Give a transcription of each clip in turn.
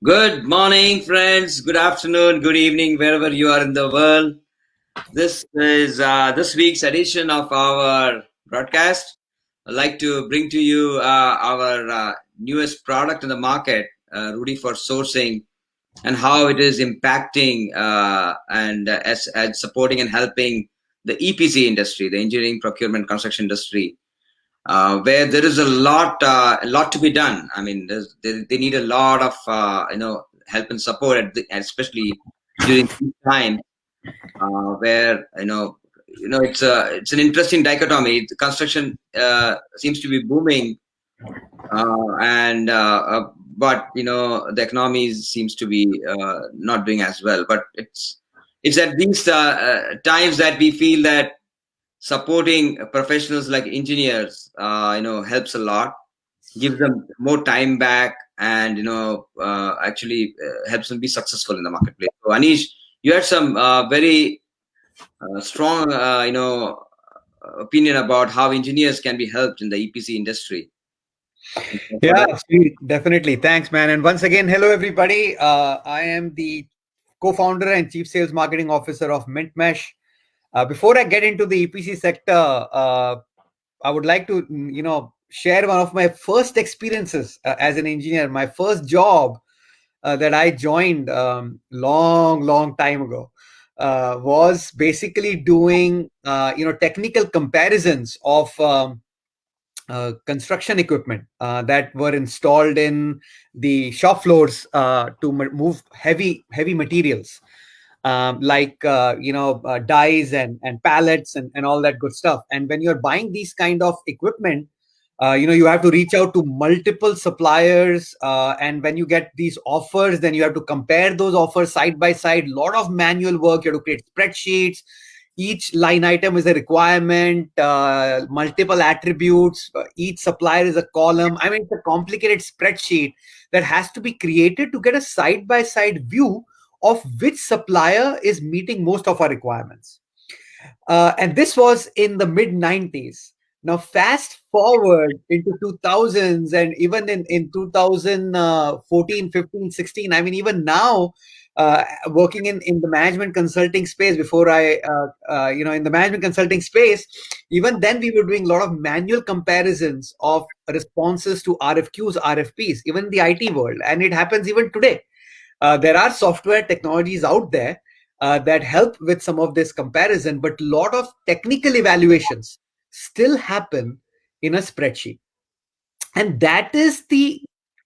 Good morning, friends. Good afternoon, good evening, wherever you are in the world. This is this week's edition of our broadcast. I'd like to bring to you our newest product in the market, Rudy for sourcing, and how it is impacting and as supporting and helping the EPC industry, the engineering, procurement, construction industry, where there is a lot to be done. I mean, they need a lot of help and support, especially during this time where it's an interesting dichotomy. The construction seems to be booming, and but the economy seems to be not doing as well. But it's at these times that we feel that supporting professionals like engineers helps a lot, gives them more time back, and actually helps them be successful in the marketplace. So Anish, you had some very strong opinion about how engineers can be helped in the EPC industry. For Yeah, that. sweet. Definitely. Thanks, man. And once again, hello, everybody. I am the co founder and chief sales marketing officer of MintMesh. Before I get into the EPC sector, I would like to, share one of my first experiences as an engineer. My first job that I joined long time ago was basically doing, technical comparisons of construction equipment that were installed in the shop floors to move heavy materials like dies and pallets and all that good stuff. And when you're buying these kind of equipment, you have to reach out to multiple suppliers, and when you get these offers, then you have to compare those offers side by side. Lot of manual work. You have to create spreadsheets. Each line item is a requirement, multiple attributes. Each supplier is a column. I mean, it's a complicated spreadsheet that has to be created to get a side by side view of which supplier is meeting most of our requirements. And this was in the mid 90s. Now, fast forward into 2000s, and even in 2014, 15, 16, I mean, even now, working in the management consulting space, before in the management consulting space, even then we were doing a lot of manual comparisons of responses to RFQs, RFPs, even in the IT world. And it happens even today. There are software technologies out there that help with some of this comparison, but a lot of technical evaluations still happen in a spreadsheet. And that is the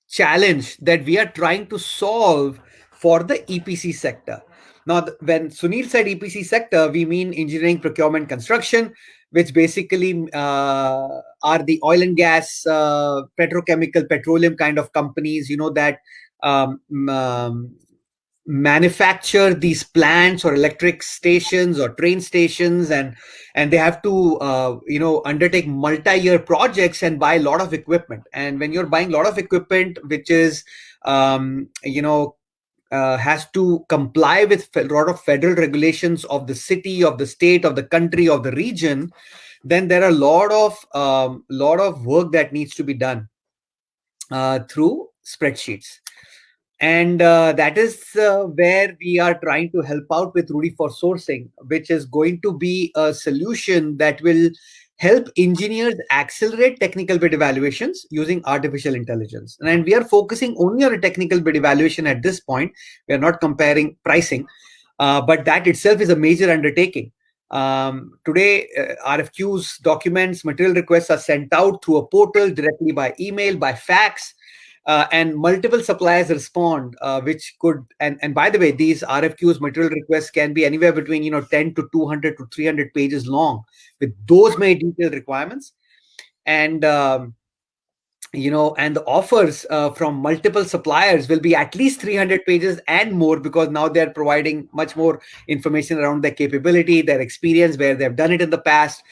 challenge that we are trying to solve for the EPC sector. Now, when Sunil said EPC sector, we mean engineering, procurement, construction, which basically are the oil and gas, petrochemical, petroleum kind of companies, that um, um, manufacture these plants or electric stations or train stations, and they have to undertake multi-year projects and buy a lot of equipment. And when you're buying a lot of equipment which is has to comply with a lot of federal regulations of the city, of the state, of the country, of the region, then there are a lot of work that needs to be done through spreadsheets. And that is where we are trying to help out with Rudy for sourcing, which is going to be a solution that will help engineers accelerate technical bid evaluations using artificial intelligence. And we are focusing only on a technical bid evaluation at this point. We are not comparing pricing, but that itself is a major undertaking. Today, RFQs, documents, material requests are sent out through a portal directly by email, by fax, and multiple suppliers respond, which could, and by the way, these RFQs, material requests, can be anywhere between 10 to 200 to 300 pages long with those many detailed requirements. And and the offers from multiple suppliers will be at least 300 pages and more, because now they're providing much more information around their capability, their experience, where they've done it in the past.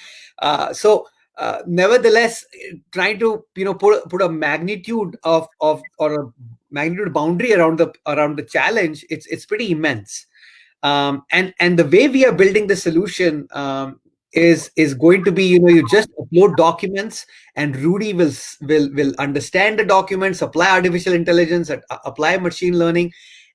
Nevertheless, trying to put a magnitude of or a magnitude boundary around the challenge, it's pretty immense. And the way we are building the solution, is going to be, you just upload documents, and Rudy will understand the documents, apply artificial intelligence, apply machine learning,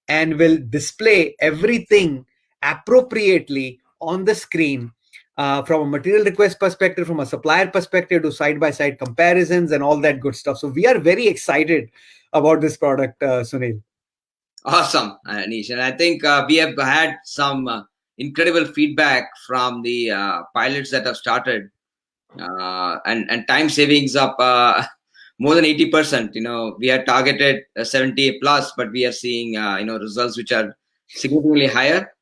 and will display everything appropriately on the screen, from a material request perspective, from a supplier perspective, to side by side comparisons and all that good stuff. So we are very excited about this product, Sunil. Awesome, Anish. And I think we have had some incredible feedback from the pilots that have started, and time savings up more than 80%. We had targeted 70 plus, but we are seeing results which are significantly higher.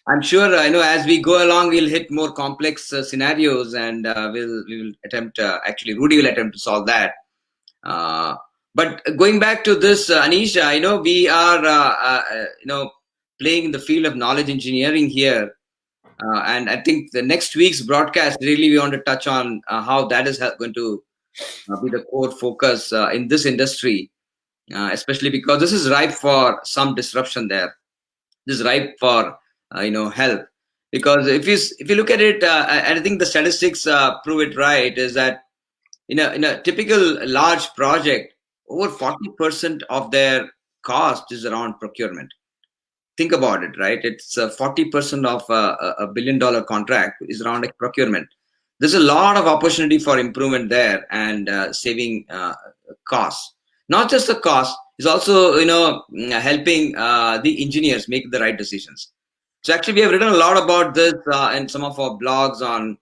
I'm sure as we go along, we'll hit more complex scenarios, and we will attempt. Actually, Rudy will attempt to solve that. Uh, but going back to this, Anisha, I know we are playing in the field of knowledge engineering here, and I think the next week's broadcast really we want to touch on how that is going to be the core focus in this industry, especially because this is ripe for some disruption there. This is ripe for help, because if you look at it, I think the statistics prove it right. Is that in a typical large project, over 40% of their cost is around procurement. Think about it, right? It's 40% of a $1 billion contract is around like procurement. There's a lot of opportunity for improvement there, and saving costs. Not just the cost, is also helping the engineers make the right decisions. So actually, we have written a lot about this in some of our blogs on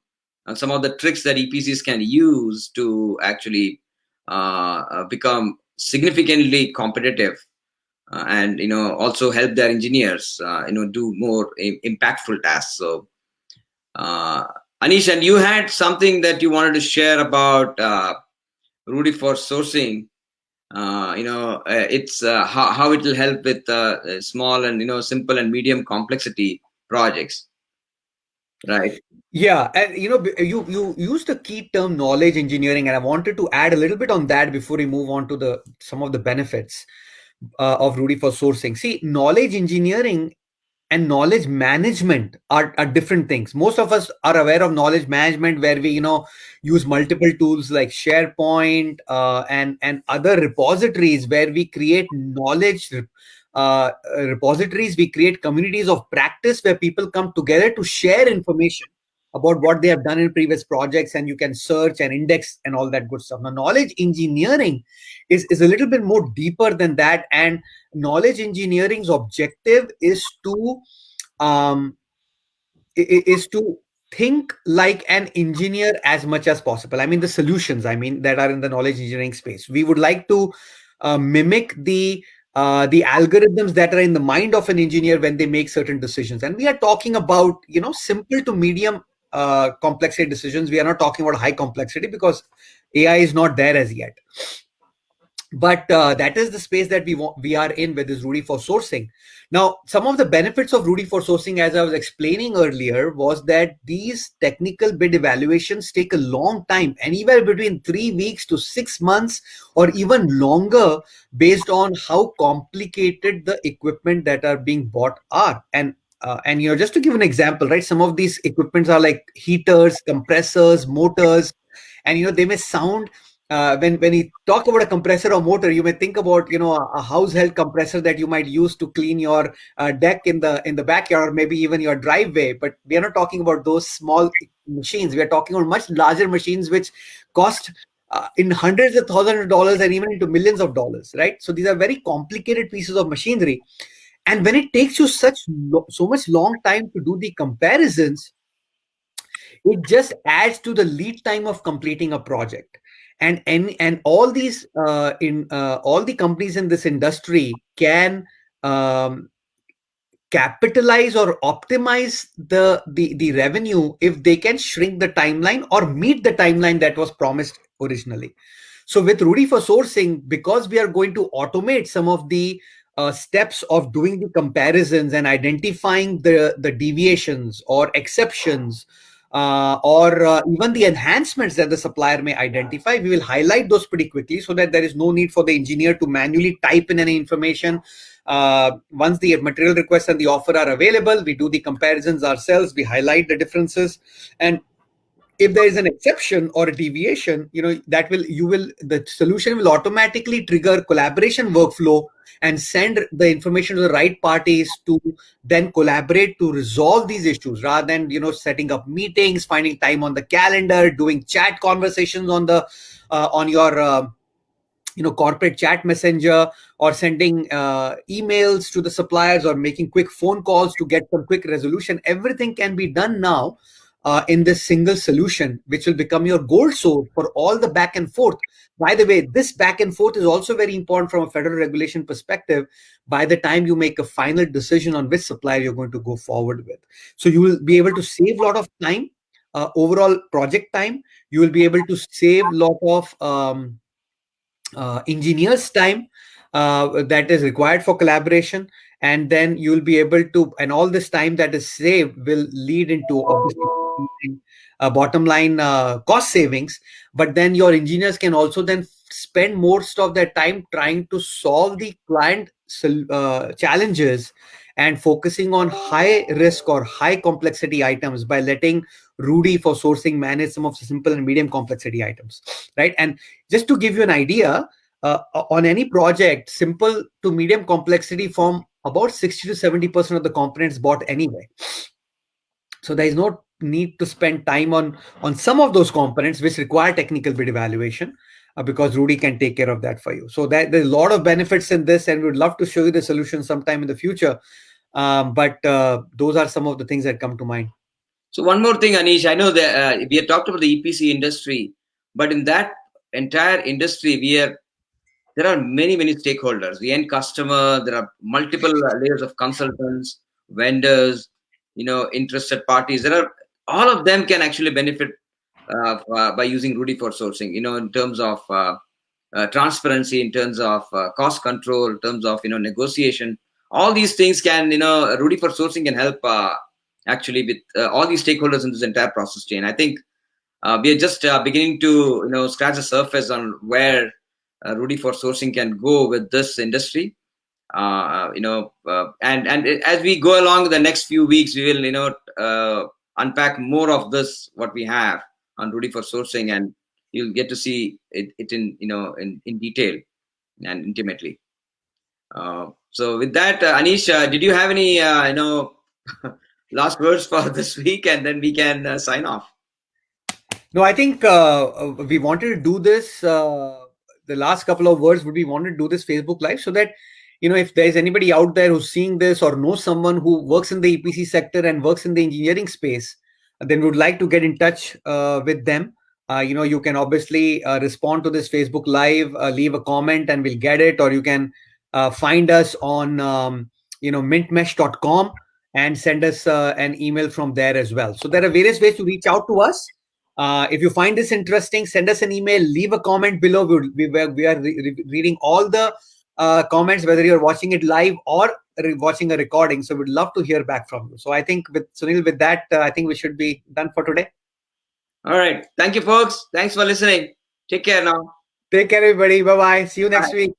some of the tricks that EPCs can use to actually become significantly competitive, and also help their engineers do more impactful tasks. So uh, Anish, and you had something that you wanted to share about Rudy for sourcing. It's how it will help with small and simple and medium complexity projects, right? Yeah, and you used the key term knowledge engineering, and I wanted to add a little bit on that before we move on to the some of the benefits of Rudy for sourcing. See, knowledge engineering and knowledge management are different things. Most of us are aware of knowledge management, where we use multiple tools like SharePoint, and other repositories, where we create knowledge repositories. We create communities of practice where people come together to share information about what they have done in previous projects, and you can search and index and all that good stuff. Now, knowledge engineering is a little bit more deeper than that, and knowledge engineering's objective um, is to think like an engineer as much as possible. I mean, the solutions, that are in the knowledge engineering space, we would like to mimic the algorithms that are in the mind of an engineer when they make certain decisions. And we are talking about simple to medium complexity decisions. We are not talking about high complexity, because AI is not there as yet. But that is the space that we are in with this Rudy for sourcing. Now, some of the benefits of Rudy for sourcing, as I was explaining earlier, was that these technical bid evaluations take a long time, anywhere between 3 weeks to 6 months, or even longer, based on how complicated the equipment that are being bought are. And just to give an example, right? Some of these equipments are like heaters, compressors, motors, and they may sound, when you talk about a compressor or motor, you may think about a household compressor that you might use to clean your deck in the backyard, or maybe even your driveway. But we are not talking about those small machines. We are talking about much larger machines, which cost in hundreds of thousands of dollars, and even into millions of dollars, right? So these are very complicated pieces of machinery, and when it takes you so much long time to do the comparisons, it just adds to the lead time of completing a project. And all these in all the companies in this industry can um, capitalize or optimize the revenue if they can shrink the timeline or meet the timeline that was promised originally. So with Rudy for sourcing, because we are going to automate some of the steps of doing the comparisons and identifying the deviations or exceptions, or even the enhancements that the supplier may identify, we will highlight those pretty quickly, so that there is no need for the engineer to manually type in any information. Once the material request and the offer are available, we do the comparisons ourselves, we highlight the differences, and if there is an exception or a deviation, that will you will the solution will automatically trigger collaboration workflow and send the information to the right parties to then collaborate to resolve these issues, rather than setting up meetings, finding time on the calendar, doing chat conversations on your corporate chat messenger, or sending emails to the suppliers, or making quick phone calls to get some quick resolution. Everything can be done now in this single solution, which will become your gold source for all the back and forth. By the way, this back and forth is also very important from a federal regulation perspective. By the time you make a final decision on which supplier you're going to go forward with, so you will be able to save a lot of time, overall project time. You will be able to save a lot of engineers time that is required for collaboration. And then you'll be able to, and all this time that is saved will lead into obviously bottom line cost savings. But then your engineers can also then spend most of their time trying to solve the client challenges, and focusing on high risk or high complexity items, by letting Rudy for sourcing manage some of the simple and medium complexity items, right? And just to give you an idea, on any project, simple to medium complexity form about 60 to 70% of the components bought anyway. So there is no need to spend time on some of those components which require technical bid evaluation, because Rudy can take care of that for you. So there's a lot of benefits in this, and we would love to show you the solution sometime in the future. But those are some of the things that come to mind. So one more thing, Anish, I know that we have talked about the EPC industry, but in that entire industry, there are many, many stakeholders. The end customer, there are multiple layers of consultants, vendors, interested parties. There are all of them can actually benefit by using Rudy for sourcing. In terms of transparency, in terms of cost control, in terms of negotiation. All these things can Rudy for sourcing can help actually with all these stakeholders in this entire process chain. I think we are just beginning to scratch the surface on where Rudy for sourcing can go with this industry. And as we go along the next few weeks, we will unpack more of this what we have on Rudy for sourcing, and you'll get to see it in in detail and intimately. So with that, Anish, did you have any last words for this week, and then we can sign off? No, I think we wanted to do this. The last couple of words would be wanted to do this Facebook Live, so that if there's anybody out there who's seeing this or knows someone who works in the EPC sector and works in the engineering space, then would like to get in touch with them. You can obviously respond to this Facebook Live, leave a comment, and we'll get it. Or you can find us on mintmesh.com and send us an email from there as well. So there are various ways to reach out to us. If you find this interesting, send us an email, leave a comment below. We are reading all the comments, whether you're watching it live or watching a recording. So we'd love to hear back from you. So I think with Sunil, with that, I think we should be done for today. All right. Thank you, folks. Thanks for listening. Take care now. Take care, everybody. Bye-bye. See you next Bye. week.